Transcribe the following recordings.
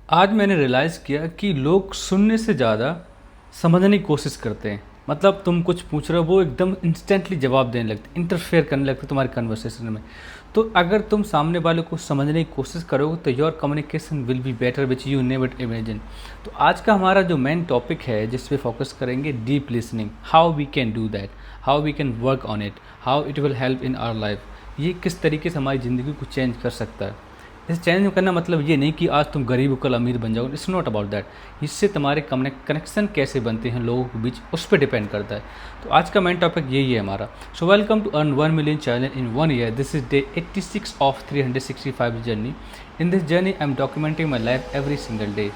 आज मैंने रियलाइज़ किया कि लोग सुनने से ज़्यादा समझने की कोशिश करते हैं। मतलब तुम कुछ पूछ रहे हो, वो एकदम इंस्टेंटली जवाब देने लगते, इंटरफेयर करने लगते तुम्हारे कन्वर्सेशन में। तो अगर तुम सामने वाले को समझने की कोशिश करोगे तो your communication will be better which you never imagine. तो आज का हमारा जो मेन टॉपिक है जिस पे फोकस करेंगे, deep listening, how we can do that, how we can work on it, how it will help in our life. ये किस तरीके से हमारी ज़िंदगी को चेंज कर सकता है। इसे चेंज करना मतलब ये नहीं कि आज तुम गरीब हो कल अमीर बन जाओगे, इट्स नॉट अबाउट दैट। इससे तुम्हारे कनेक्शन कैसे बनते हैं लोगों के बीच, उस पर डिपेंड करता है। तो आज का मेन टॉपिक यही है हमारा। So welcome to earn 1 million challenge in 1 year. This is day 86 of 365 journey. In this journey I am documenting my life every single day,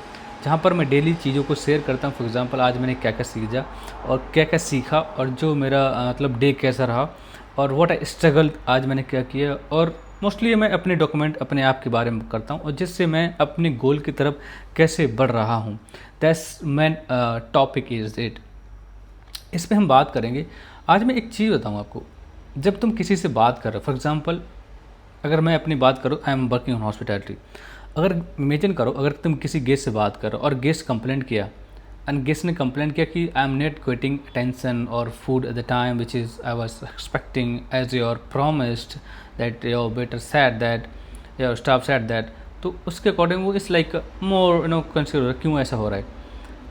जहाँ पर मैं डेली चीज़ों को शेयर करता हूँ। फॉर एग्जाम्पल आज मैंने क्या क्या सीखा और क्या क्या सीखा, और जो मेरा मतलब डे कैसा रहा, और व्हाट आई स्ट्रगल, आज मैंने क्या किया। और मोस्टली मैं अपने डॉक्यूमेंट अपने आप के बारे में करता हूँ, और जिससे मैं अपने गोल की तरफ कैसे बढ़ रहा हूँ। That's man topic is it. इस पर हम बात करेंगे। आज मैं एक चीज़ बताऊँ आपको। जब तुम किसी से बात कर रहे हो, फॉर एग्जांपल अगर मैं अपनी बात करूँ, I am working on hospitality. अगर इमेजिन करो, अगर तुम किसी गेस्ट से बात करो और गेस्ट कंप्लेंट किया, एंड गेस्ट ने कंप्लेंट किया कि I am not getting attention और food at the time which is I was expecting as your promised, that your better said that your staff said that. तो उसके according वो इस like more consider क्यों ऐसा हो रहा है।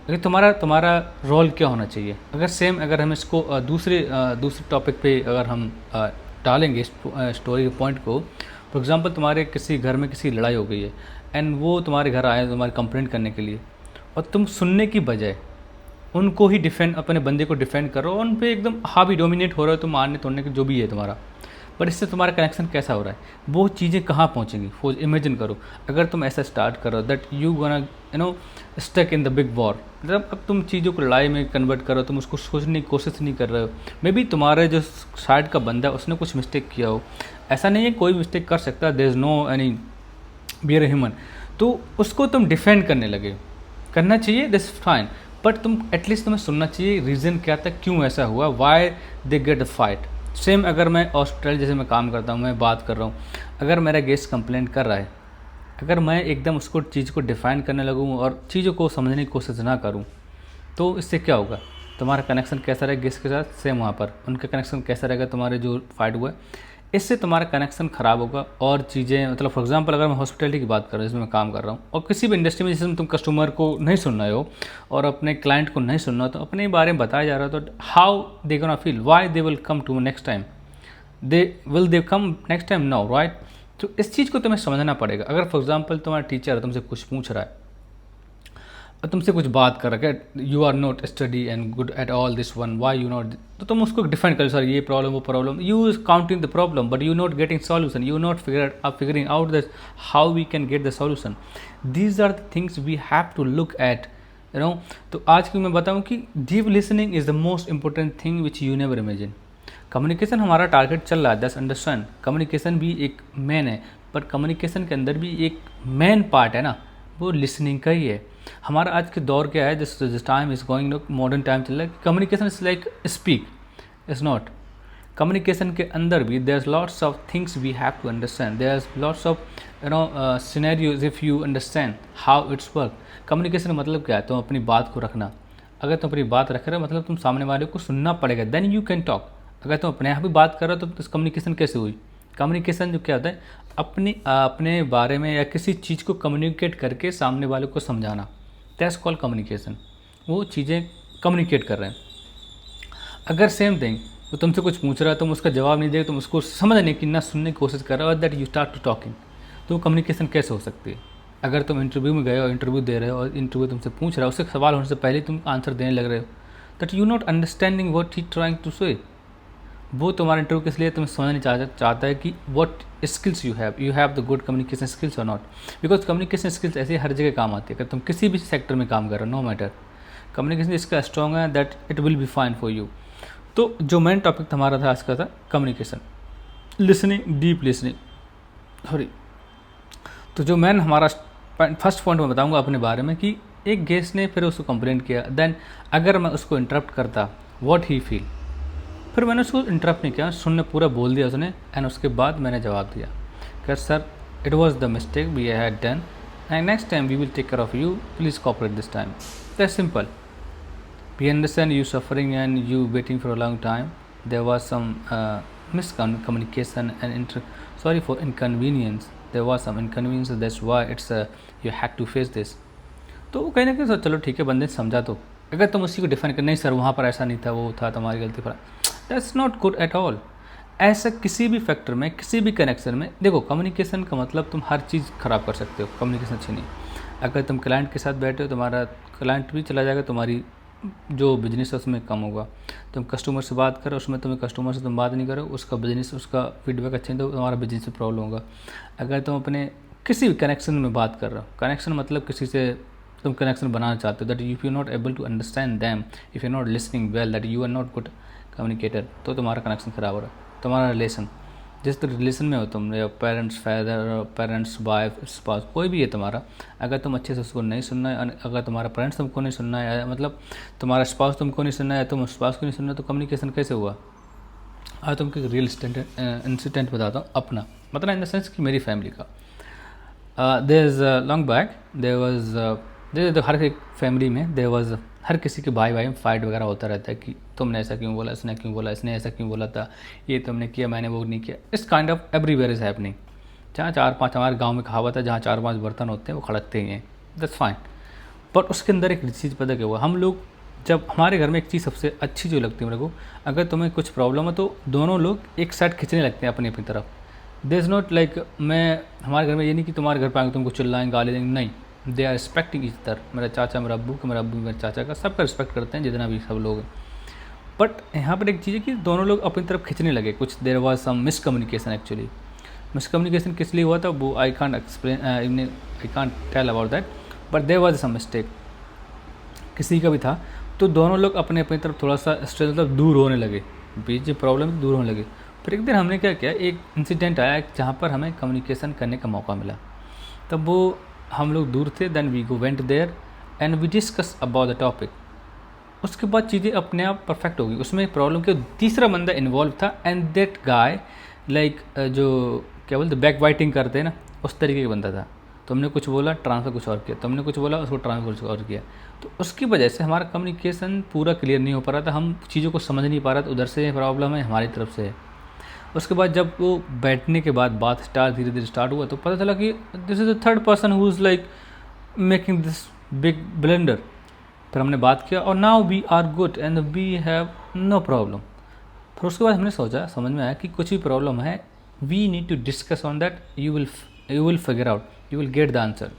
अगर तुम्हारा तुम्हारा रोल क्या होना चाहिए। अगर सेम अगर हम इसको दूसरे टॉपिक पे अगर हम डालेंगे स्टोरी के पॉइंट को। फॉर एग्जांपल तुम्हारे किसी घर में किसी लड़ाई हो गई है, एंड वो तुम्हारे घर आए तुम्हारी कंप्लेंट करने के लिए, और तुम सुनने की बजाय उनको ही डिफेंड, अपने बंदे को डिफेंड करो, उन पे एकदम हावी डोमिनेट हो रहे हो तुम, मारने तोड़ने के जो भी है तुम्हारा। पर इससे तुम्हारा कनेक्शन कैसा हो रहा है, वो चीज़ें कहाँ पहुँचेंगी। फॉर इमेजिन करो, अगर तुम ऐसा स्टार्ट करो that you gonna stuck in the big war. मतलब अब तुम चीज़ों को लड़ाई में कन्वर्ट करो, तुम उसको सोचने की कोशिश नहीं कर रहे हो। मे बी तुम्हारे जो साइड का बंदा है उसने कुछ मिस्टेक किया हो, ऐसा नहीं है, कोई मिस्टेक कर सकता है, there is no any bear human. तो उसको तुम डिफेंड करने लगे, करना चाहिए, दिस फाइन। बट तुम एटलीस्ट तुम्हें सुनना चाहिए रीज़न क्या था, क्यों ऐसा हुआ, why they get a fight. Same अगर मैं हॉस्पिटल जैसे मैं काम करता हूँ, मैं बात कर रहा हूँ, अगर मेरा गेस्ट कंप्लेंट कर रहा है, अगर मैं एकदम उसको चीज़ को डिफ़ाइन करने लगूँ और चीज़ों को समझने की कोशिश ना करूँ, तो इससे क्या होगा, तुम्हारा कनेक्शन कैसा रहेगा गेस्ट के साथ, सेम वहाँ पर उनका कनेक्शन कैसा रहेगा तुम्हारे जो फाइट हुआ है, इससे तुम्हारा कनेक्शन ख़राब होगा। और चीज़ें मतलब फॉर एग्जांपल अगर मैं हॉस्पिटैलिटी की बात कर रहा हूँ जिसमें मैं काम कर रहा हूँ, और किसी भी इंडस्ट्री में जिसमें तुम कस्टमर को नहीं सुन रहे हो और अपने क्लाइंट को नहीं सुनना हो, तो अपने बारे में बताया जा रहा है, तो how they gonna feel, why they will come to next time, they come next time no, right. तो इस चीज़ को तुम्हें समझना पड़ेगा। अगर फॉर एग्जांपल तुम्हारा टीचर है, तुमसे कुछ पूछ रहा है और तुमसे कुछ बात कर रहा है, you are not study and good at all this one, why you not, तो तुम उसको डिफाइन करो, सर ये प्रॉब्लम वो problem, you is counting the problem but you not getting solution, you not figuring out that how we can get the solution. These are the things we have to look at, you know. तो आज की मैं बताऊँ कि deep listening is the most important thing which you never imagine. Communication हमारा target चल रहा है, दैट्स अंडरस्टैंड। कम्युनिकेशन भी एक मेन है, पर कम्युनिकेशन के अंदर भी एक मेन पार्ट है ना, वो लिसनिंग का ही है। हमारा आज के दौर क्या है, this time is going, modern time चल रहा है। Communication is like speak, is not. Communication के अंदर भी there is lots of things we have to understand, there is lots of scenarios if you understand how it's work. Communication मतलब क्या है, तुम अपनी बात को रखना। अगर तुम अपनी बात रख रहे हो मतलब तुम सामने वाले को सुनना पड़ेगा, देन यू कैन टॉक। अगर तुम अपने आप ही बात कर रहे हो तो कम्युनिकेशन कैसे हुई। कम्युनिकेशन जो क्या होता है, अपने बारे में या किसी चीज़ को कम्युनिकेट करके सामने वाले को समझाना, दैट्स कॉल्ड कम्युनिकेशन। वो चीज़ें कम्युनिकेट कर रहे हैं। अगर सेम थिंग वो तुमसे कुछ पूछ रहा है, तुम उसका जवाब नहीं देगा, तुम उसको समझने की ना सुनने की कोशिश कर रहे हो, that you start to talking, तो कम्युनिकेशन कैसे हो सकती है। अगर तुम इंटरव्यू में गए हो, इंटरव्यू दे रहे हो, और इंटरव्यू तुमसे पूछ रहा है, उससे सवाल होने से पहले तुम आंसर देने लग रहे हो, that you not understanding what he trying to say. वो तुम्हारा इंटरव्यू किस लिए तुम्हें समझना चाहता है कि what skills you have the good communication skills और नॉट। बिकॉज कम्युनिकेशन स्किल्स ऐसे हर जगह काम आती है। अगर तुम किसी भी सेक्टर में काम कर रहे हो, नो मैटर, कम्युनिकेशन इसका स्ट्रॉन्ग है, that it will be fine for you. तो जो मेन टॉपिक हमारा था आज का था communication, listening, deep listening, sorry. तो जो मेन हमारा फर्स्ट पॉइंट मैं बताऊंगा अपने बारे में कि एक गेस्ट ने फिर उसको कंप्लेंट किया, देन अगर मैं उसको इंटरप्ट करता, व्हाट ही फील। फिर मैंने उसको इंटरप्ट नहीं किया, सुनने पूरा बोल दिया उसने, एंड उसके बाद मैंने जवाब दिया कि sir it was the mistake we had done, and next time we will take care of you, please cooperate this time. That's simple. We understand you suffering and you waiting for a long time. There was some miscommunication and sorry for inconvenience. There was some inconvenience, that's why it's you had to face this. तो वो कहीं ना कहीं चलो ठीक है, बंदे ने समझा। तो अगर तुम उसी को डिफाइन कर, नहीं सर वहाँ पर ऐसा नहीं था, वो था तुम्हारी गलती पर, that's not good at all. ऐसा किसी भी फैक्टर में, किसी भी कनेक्शन में, देखो कम्युनिकेशन का मतलब तुम हर चीज़ ख़राब कर सकते हो, कम्युनिकेशन अच्छी नहीं। अगर तुम क्लाइंट के साथ बैठे हो, तुम्हारा क्लाइंट भी चला जाएगा, तुम्हारी जो बिजनेस है उसमें कम होगा। तुम कस्टमर से बात करो, उसमें तुम्हें कस्टमर से तुम बात नहीं करो, उसका बिजनेस, उसका फीडबैक अच्छा नहीं, तो तुम्हारा बिजनेस में प्रॉब्लम होगा। अगर तुम अपने किसी भी कनेक्शन में बात कर रहे हो, कनेक्शन मतलब किसी से तुम कनेक्शन बनाना चाहते हो, that if you not able to understand them, if you not listening well, that you are not good communicator, तो तुम्हारा कनेक्शन ख़राब हो रहा है। तुम्हारा रिलेशन, जिस तरह रिलेशन में हो तुम, parents, father, parents, wife, spouse, कोई भी है तुम्हारा, अगर तुम अच्छे से उसको नहीं सुनना है, अगर तुम्हारा पेरेंट्स तुमको नहीं सुनना है, मतलब तुम्हारा स्पाउस तुमको नहीं सुनना है, तुम स्पाउस को नहीं सुनना, तो कम्युनिकेशन कैसे हुआ। आज तुमको एक रियल इंसिडेंट बताता हूँ अपना, मतलब इन द सेंस कि मेरी फैमिली का। There is long back, there was हर एक फैमिली में देयर वाज, हर किसी के भाई में फाइट वगैरह होता रहता है कि तुमने ऐसा क्यों बोला, इसने क्यों बोला, इसने ऐसा क्यों बोला था, ये तुमने किया, मैंने वो नहीं किया। इस kind of everywhere is happening. जहाँ 4-5, हमारे गांव में कहावत है, जहाँ 4-5 बर्तन होते हैं वो खड़कते ही हैं, दैट्स फाइन। बट उसके अंदर एक चीज़ पता क्या हुआ, हम लोग जब हमारे घर में एक चीज़ सबसे अच्छी जो लगती है मेरे को, अगर तुम्हें कुछ प्रॉब्लम है तो दोनों लोग एक साइड खींचने लगते हैं अपनी अपनी तरफ। देयर इज़ नॉट लाइक, मैं हमारे घर में ये नहीं कि तुम्हारे घर पर आएंगे तुमको चिल्लाएंगे, गाली देंगे, नहीं। They are respecting each other. मेरा चाचा मेरा अब्बू, मेरा अब्बू मेरे चाचा का, सबका रिस्पेक्ट करते हैं, जितना भी सब लोग हैं। बट यहाँ पर एक चीज़ है कि दोनों लोग अपनी तरफ खींचने लगे कुछ। There was some miscommunication actually. Miscommunication किस लिए हुआ था वो I can't explain, I can't tell about that, but there was some mistake, किसी का भी था। तो दोनों लोग अपने अपनी तरफ थोड़ा सा स्ट्रेस, मतलब दूर होने लगे, बीच में प्रॉब्लम दूर होने लगे। फिर एक दिन हमने क्या किया, एक इंसिडेंट आया जहाँ पर हमें कम्युनिकेशन करने का मौका मिला। तब वो हम लोग दूर थे, then we go went there and we discuss about the topic. उसके बाद चीज़ें अपने आप परफेक्ट हो गई। उसमें एक प्रॉब्लम कि तीसरा बंदा इन्वॉल्व था, एंड दैट गाय लाइक जो क्या बोलते बैक वाइटिंग करते हैं ना, उस तरीके का बंदा था। तुमने कुछ बोला, ट्रांसफ़र कुछ और किया, तुमने कुछ बोला, उसको ट्रांसफ़र कुछ और किया। तो उसकी वजह से हमारा कम्युनिकेशन पूरा क्लियर नहीं हो पा रहा था, हम चीज़ों को समझ नहीं पा रहा था, उधर से प्रॉब्लम है, हमारी तरफ से है। उसके बाद जब वो बैठने के बाद बात धीरे धीरे स्टार्ट हुआ, तो पता चला कि this is the third person who is like making this big blender. फिर हमने बात किया और now we are good and we have no problem. फिर उसके बाद हमने सोचा, समझ में आया कि कुछ भी प्रॉब्लम है, we need to discuss on that, you will figure out, you will get the answer.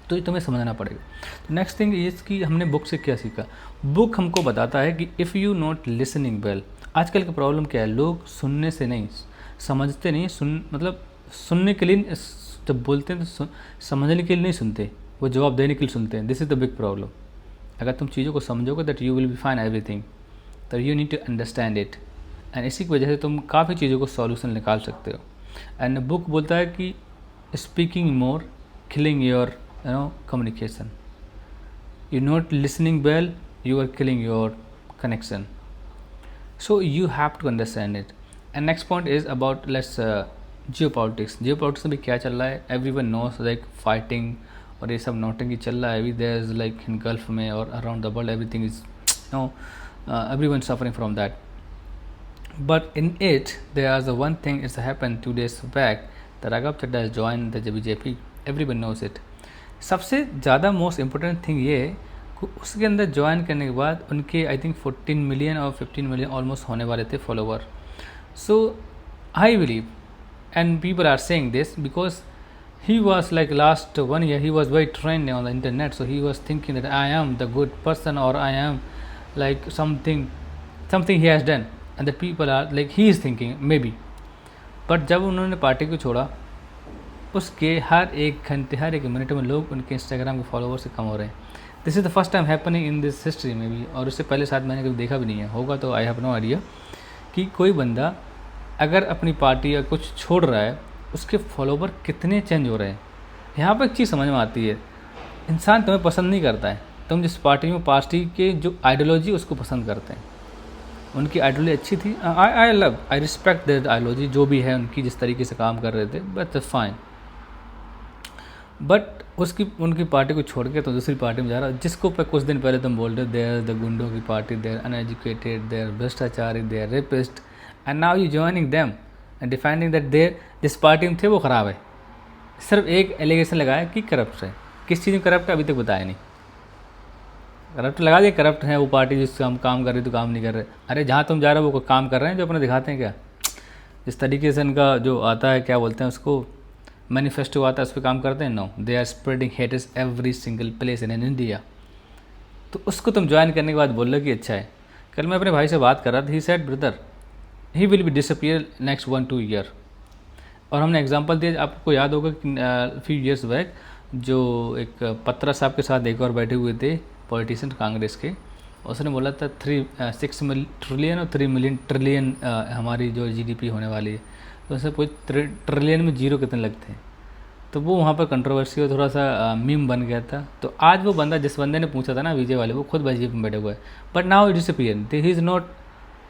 तो ये तुम्हें समझना पड़ेगा। तो नेक्स्ट थिंग ये कि हमने बुक से क्या सीखा। बुक हमको बताता है कि if you not listening well, आजकल का प्रॉब्लम क्या है, लोग सुनने से नहीं, समझते नहीं, मतलब सुनने के लिए जब बोलते हैं तो समझने के लिए नहीं सुनते, वो जवाब देने के लिए सुनते हैं। This is the big problem. अगर तुम चीज़ों को समझोगे that you will be fine everything, तो you need to understand it, and इसी की वजह से तुम काफ़ी चीज़ों को सॉल्यूशन निकाल सकते हो। एंड बुक बोलता है कि speaking more killing your communication. You're not listening well, you are killing your connection. So you have to understand it. And next point is about geopolitics. Geopolitics में भी क्या चल रहा है, everyone knows like fighting और ये सब noting चल रहा है अभी। there is like in Gulf में और around the world everything is everyone suffering from that. But in it there is one thing it's happened 2 days back that Raghav Chadha has joined the BJP. Everyone knows it. सबसे ज़्यादा most important thing ये है कि उसके अंदर join करने के बाद उनके आई थिंक 14 मिलियन और 15 मिलियन ऑलमोस्ट होने वाले थे follower. So I believe and people are saying this because he was like last 1 year he was very trend on the internet, so he was thinking that I am the good person और I am like something he has done and the people are like he is thinking maybe. But जब उन्होंने party को छोड़ा, उसके हर एक घंटे हर एक minute में लोग उनके इंस्टाग्राम के फॉलोवर से कम हो रहे हैं। This is the first time happening in this history में भी, और उससे पहले शायद मैंने कभी देखा भी नहीं है, होगा तो आई हैव नो आइडिया कि कोई बंदा अगर अपनी पार्टी या कुछ छोड़ रहा है, उसके फॉलोवर कितने चेंज हो रहे हैं। यहाँ पर एक चीज़ समझ में आती है, इंसान तुम्हें पसंद नहीं करता है, तुम जिस पार्टी के जो आइडियोलॉजी उसको पसंद करते हैं। उनकी आइडियोलॉजी अच्छी थी, आई रिस्पेक्ट दैट आइडियोलॉजी, जो भी है उनकी जिस तरीके से काम कर रहे थे, बट फाइन। बट उसकी उनकी पार्टी को छोड़ के तो दूसरी पार्टी में जा रहा है, जिसको पे कुछ दिन पहले तुम बोल रहे दे आर द गुंडों की party, they are uneducated, they are भ्रष्टाचारी, they are rapist, and now you joining them and defending that their जिस पार्टी में थे वो ख़राब है। सिर्फ एक एलिगेशन लगाया कि करप्ट है। किस चीज़ में करप्ट है अभी तक बताया नहीं। करप्ट लगा दिया, करप्ट है वो पार्टी जिससे हम काम कर रही तो काम नहीं कर रहे। अरे जहाँ तुम जा रहे हो वो काम कर रहे हैं जो अपने दिखाते हैं क्या? इस तरीके से इनका जो आता है क्या बोलते हैं उसको, मैनिफेस्टो आता है, उस पर काम करते हैं। No, they are spreading haters every single place in India. तो उसको तुम ज्वाइन करने के बाद बोल रहे कि अच्छा है। कल मैं अपने भाई से बात कर रहा था, he said brother he will be disappear next 1-2 year. और हमने एग्जांपल दिया, आपको याद होगा कि फ्यू ईयर्स बैक जो एक पत्रा साहब के साथ एक और बैठे हुए थे पॉलिटिशियन कांग्रेस के, उसने बोला था 6 ट्रिलियन और 3 मिलियन ट्रिलियन हमारी जो जीडीपी होने वाली है। तो उससे पूछ ट्रिलियन में जीरो कितने लगते हैं। तो वो वहाँ पर कंट्रोवर्सी और थोड़ा सा मीम बन गया था। तो आज वो बंदा, जिस बंदे ने पूछा था ना विजय वाले, वो खुद बीजेपी में बैठे हुए है, but now it disappear, he is not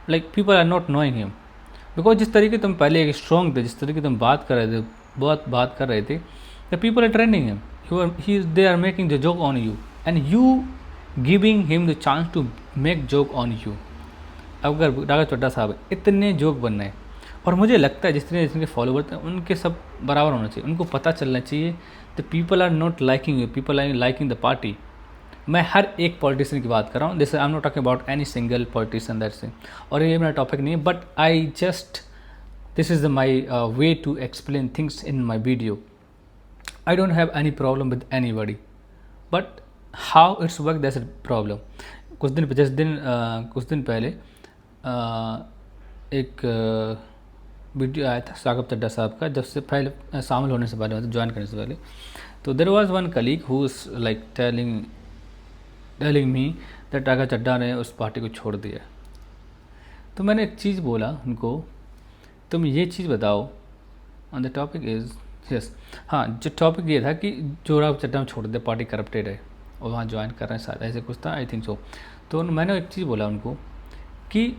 like people are not knowing him. Because जिस तरीके तुम पहले एक स्ट्रॉन्ग थे, जिस तरीके तुम बात कर रहे थे, बहुत बात कर रहे थे, the people are trending him, they are making the joke on you and you giving him the chance to make joke on you. अगर राघव चड्ढा साहब इतने जोक बन रहे हैं, और मुझे लगता है जितने फॉलोवर्स हैं उनके सब बराबर होना चाहिए, उनको पता चलना चाहिए the people are not liking you, people are liking the party. मैं हर एक पॉलिटिशियन की बात कर रहा हूँ, this I am not talking about any single politician that's it, और ये मेरा टॉपिक नहीं है, but I just this is my way to explain things in my video. I don't have any problem with anybody, but how it's work that's a problem. कुछ दिन पहले एक video आया था राघव चड्ढा साहब का, जब से पहले शामिल होने से पहले, मतलब ज्वाइन करने से पहले। तो there was one colleague who is like telling me that Raghav Chadha ने उस पार्टी को छोड़ दिया। तो मैंने एक चीज़ बोला उनको, तुम ये चीज़ बताओ on the topic is yes, हाँ, जो टॉपिक ये था कि जो राघव चड्ढा ने छोड़ दिया, पार्टी करप्टेड है और वहाँ ज्वाइन कर रहे हैं शायद, ऐसे कुछ था, आई थिंक सो। तो मैंने एक चीज़ बोला उनको कि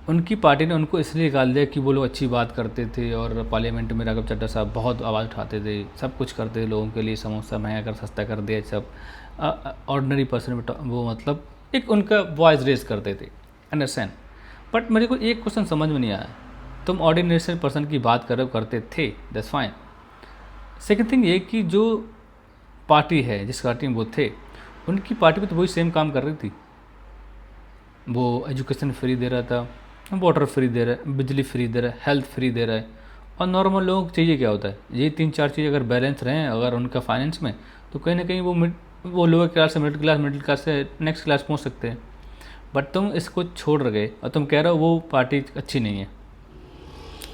उनकी पार्टी ने उनको इसलिए निकाल दिया कि वो लोग अच्छी बात करते थे और पार्लियामेंट में राघव चड्ढा साहब बहुत आवाज़ उठाते थे, सब कुछ करते थे लोगों के लिए, समोसा महंगा कर सस्ता कर दिया, सब ऑर्डिनरी पर्सन में वो मतलब एक उनका वॉइस रेज करते थे, अंडरस्टैंड। बट मेरे को एक क्वेश्चन समझ में नहीं आया, तुम ऑर्डिनरी पर्सन की बात कर रहे हो, करते थे, दैट्स फाइन। सेकेंड थिंग ये कि जो पार्टी है, जिस पार्टी में वो थे, उनकी पार्टी भी तो वही सेम काम कर रही थी। वो एजुकेशन फ्री दे रहा था, वाटर फ्री दे रहा है, बिजली फ्री दे रहा है, हेल्थ फ्री दे रहा है। और नॉर्मल लोगों को चाहिए क्या होता है, ये 3-4 चीज़ अगर बैलेंस रहें अगर उनका फाइनेंस में, तो कहीं ना कहीं वो लोअर क्लास से मिडिल क्लास से नेक्स्ट क्लास पहुंच सकते हैं। बट तुम इसको छोड़ गए और तुम कह रहे हो वो पार्टी अच्छी नहीं है।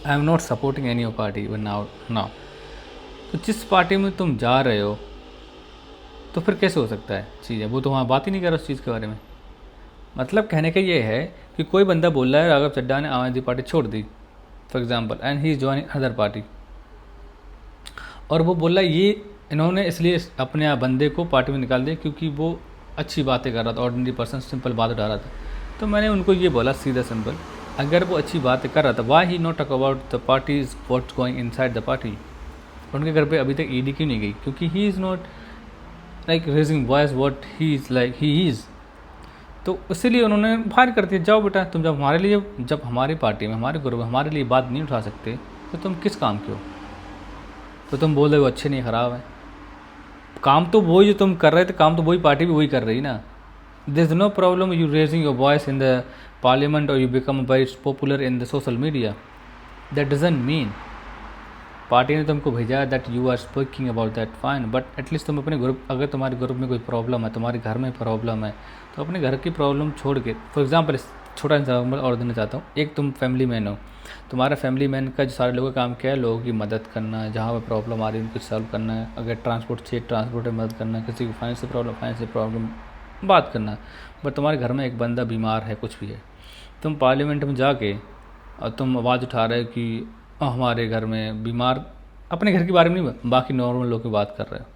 आई am not supporting any of party one now. तो जिस पार्टी में तुम जा रहे हो तो फिर कैसे हो सकता है चीज़ें, वो तो वहाँ बात ही नहीं कर रहा उस चीज़ के बारे में। मतलब कहने का ये है कि कोई बंदा बोल रहा है राघव चड्ढा ने आम आदमी पार्टी छोड़ दी for example, and he is joining other party, और वो बोल रहा है ये इन्होंने इसलिए अपने बंदे को पार्टी में निकाल दिया क्योंकि वो अच्छी बातें कर रहा था, ऑर्डिनरी पर्सन सिंपल बात उठा रहा था। तो मैंने उनको ये बोला सीधा सिंपल, अगर वो अच्छी बातें कर रहा था, why he not talk about the party is what's going inside the party. उनके घर पे अभी तक ईडी क्यों नहीं गई? क्योंकि ही is not like raising voice what he is like he is. तो इसीलिए उन्होंने बाहर कर दिया, जाओ बेटा तुम जब हमारी पार्टी में, हमारे ग्रुप में हमारे लिए बात नहीं उठा सकते तो तुम किस काम के हो? तो तुम बोल रहे हो अच्छे नहीं, ख़राब है। काम तो वही जो तुम कर रहे थे, काम तो वही पार्टी भी वही कर रही ना। There is no problem you raising your voice in the parliament और you become very popular in the social media. That doesn't mean party ने तुमको भेजा that you are speaking about that fine, but at least तुम अपने group, अगर तुम्हारे group में कोई प्रॉब्लम है, तुम्हारे घर में प्रॉब्लम है, तो अपने घर की प्रॉब्लम छोड़ के, फॉर एग्जाम्पल छोटा एग्जाम्पल और देना चाहता हूँ। एक तुम फैमिली मैन हो, तुम्हारा फैमिली मैन का जो सारे लोगों का काम क्या है, लोगों की मदद करना, जहाँ पर प्रॉब्लम आ रही है उनको सॉल्व करना है। अगर ट्रांसपोर्ट चाहिए ट्रांसपोर्ट में मदद करना, किसी को फाइनेंशियल प्रॉब्लम बात करना। बट तुम्हारे घर में एक बंदा बीमार है, कुछ भी है, तुम पार्लियामेंट में जाके और तुम आवाज़ उठा रहे हो कि हमारे घर में बीमार, अपने घर के बारे में नहीं, बाकी नॉर्मल लोग की बात कर रहे हो।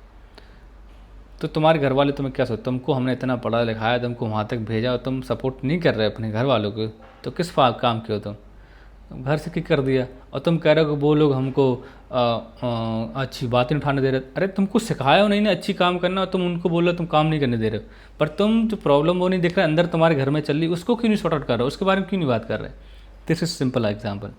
तो तुम्हारे घर वाले तुम्हें क्या सोचते, तुमको हमने इतना पढ़ा लिखाया, तुमको वहाँ तक भेजा और तुम सपोर्ट नहीं कर रहे अपने घर वालों को, तो किस काम के हो तुम? घर से किक कर दिया, और तुम कह रहे हो कि वो लोग हमको अच्छी बातें उठाने दे रहे। अरे तुमको सिखाया हो नहीं ना अच्छी काम करना, और तुम उनको बोल रहे हो तुम काम नहीं करने दे रहे हो। पर तुम जो प्रॉब्लम वो नहीं देख रहे अंदर तुम्हारे घर में चल रही, उसको क्यों नहीं सॉर्ट आउट कर रहे हो, उसके बारे में क्यों नहीं बात कर रहे। This is simple example.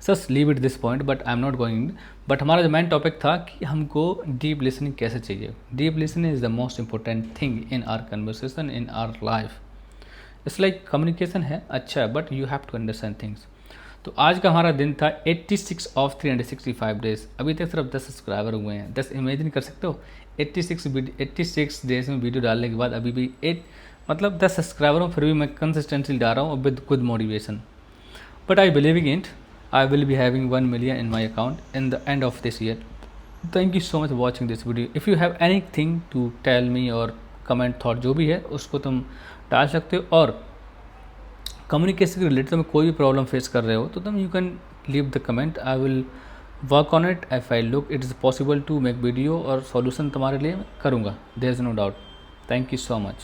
Sauce leave it this point, but I am not going. But हमारा जो मेन टॉपिक था कि हमको डीप लिसनिंग कैसे चाहिए। Deep listening is the most important thing in our conversation, in our life. It's like communication है अच्छा है, but you have to understand things. तो आज का हमारा दिन था 86 ऑफ 365 डेज। अभी तक सिर्फ 10 सब्सक्राइबर हुए हैं। 10 इमेजिन कर सकते हो 86 डेज में वीडियो डालने के बाद अभी भी 8 मतलब 10 सब्सक्राइबर हूँ, फिर भी मैं कंसिस्टेंटली डाल रहा हूँ with good motivation. But I believe in it. I will be having 1 million in my account in the end of this year. Thank you so much for watching this video. If you have anything to tell me or comment thought जो भी है उसको तुम डाल सकते हो। और communication के रिलेटेड तुम्हें कोई भी प्रॉब्लम फेस कर रहे हो तो तुम you can leave the comment. I will work on it. If I look it is possible to make video और सॉल्यूशन तुम्हारे लिए करूँगा। There is no doubt. Thank you so much.